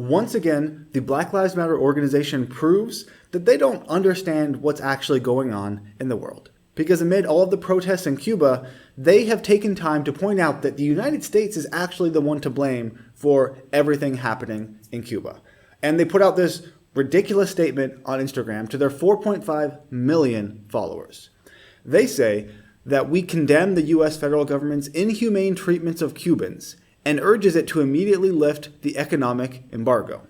Once again, the Black Lives Matter organization proves that they don't understand what's actually going on in the world. Because amid all of the protests in Cuba, they have taken time to point out that the United States is actually the one to blame for everything happening in Cuba. And they put out this ridiculous statement on Instagram to their 4.5 million followers. They say that we condemn the U.S. federal government's inhumane treatments of Cubans and urges it to immediately lift the economic embargo.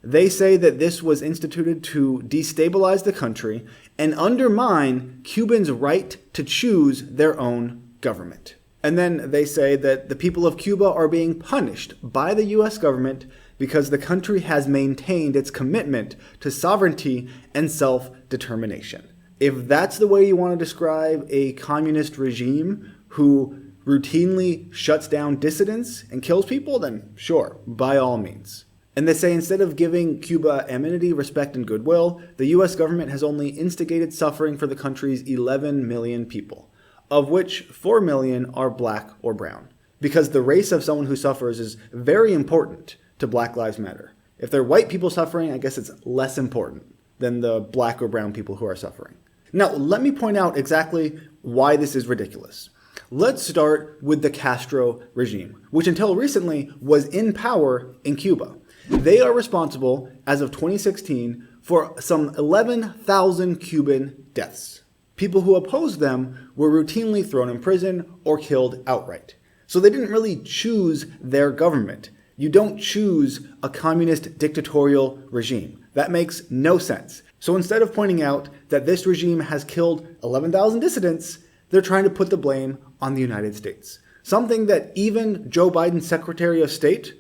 They say that this was instituted to destabilize the country and undermine Cubans' right to choose their own government. And then they say that the people of Cuba are being punished by the U.S. government because the country has maintained its commitment to sovereignty and self-determination. If that's the way you want to describe a communist regime who routinely shuts down dissidents and kills people, then sure, by all means. And they say instead of giving Cuba amenity, respect, and goodwill, the U.S. government has only instigated suffering for the country's 11 million people, of which 4 million are black or brown. Because the race of someone who suffers is very important to Black Lives Matter. If they're white people suffering, I guess it's less important than the black or brown people who are suffering. Now, let me point out exactly why this is ridiculous. Let's start with the Castro regime, which until recently was in power in Cuba. They are responsible, as of 2016, for some 11,000 Cuban deaths. People who opposed them were routinely thrown in prison or killed outright. So they didn't really choose their government. You don't choose a communist dictatorial regime. That makes no sense. So instead of pointing out that this regime has killed 11,000 dissidents, they're trying to put the blame on the United States. Something that even Joe Biden's Secretary of State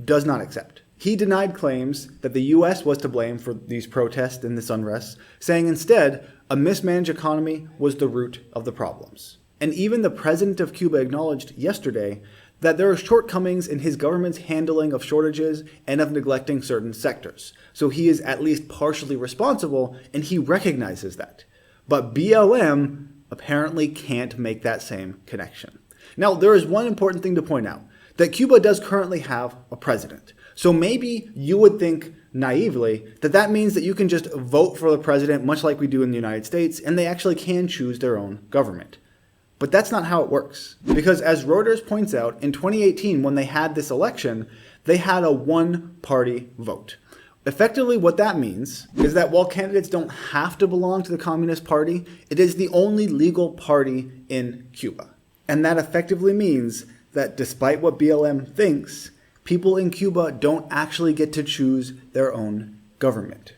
does not accept. He denied claims that the U.S. was to blame for these protests and this unrest, saying instead a mismanaged economy was the root of the problems. And even the president of Cuba acknowledged yesterday that there are shortcomings in his government's handling of shortages and of neglecting certain sectors. So he is at least partially responsible, and he recognizes that. But BLM apparently can't make that same connection. Now, there is one important thing to point out, that Cuba does currently have a president. So maybe you would think naively that that means that you can just vote for the president, much like we do in the United States, and they actually can choose their own government. But that's not how it works. Because as Reuters points out, in 2018, when they had this election, they had a one-party vote. Effectively, what that means is that while candidates don't have to belong to the Communist Party, it is the only legal party in Cuba. And that effectively means that despite what BLM thinks, people in Cuba don't actually get to choose their own government.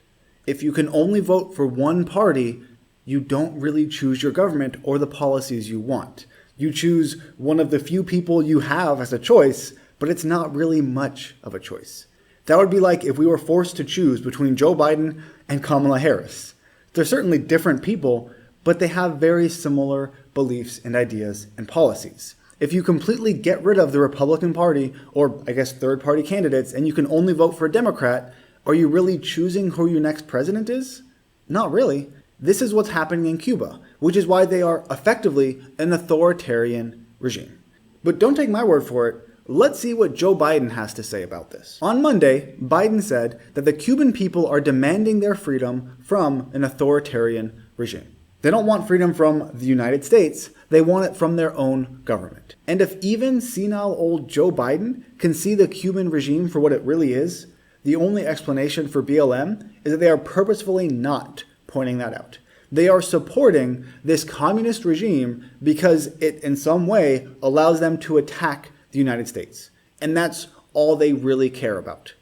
If you can only vote for one party, you don't really choose your government or the policies you want. You choose one of the few people you have as a choice, but it's not really much of a choice. That would be like if we were forced to choose between Joe Biden and Kamala Harris. They're certainly different people, but they have very similar beliefs and ideas and policies. If you completely get rid of the Republican Party, or I guess third-party candidates, and you can only vote for a Democrat, are you really choosing who your next president is? Not really. This is what's happening in Cuba, which is why they are effectively an authoritarian regime. But don't take my word for it. Let's see what Joe Biden has to say about this. On Monday, Biden said that the Cuban people are demanding their freedom from an authoritarian regime. They don't want freedom from the United States, they want it from their own government. And if even senile old Joe Biden can see the Cuban regime for what it really is, the only explanation for BLM is that they are purposefully not pointing that out. They are supporting this communist regime because it in some way allows them to attack the United States. And that's all they really care about.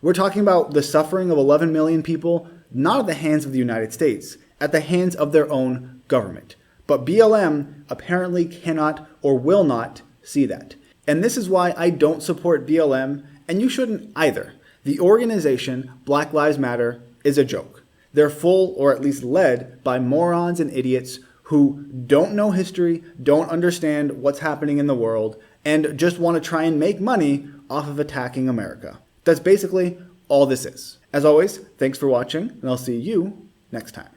We're talking about the suffering of 11 million people, not at the hands of the United States, at the hands of their own government. But BLM apparently cannot or will not see that. And this is why I don't support BLM, and you shouldn't either. The organization, Black Lives Matter, is a joke. They're full, or at least led, by morons and idiots who don't know history, don't understand what's happening in the world, and just want to try and make money off of attacking America. That's basically all this is. As always, thanks for watching, and I'll see you next time.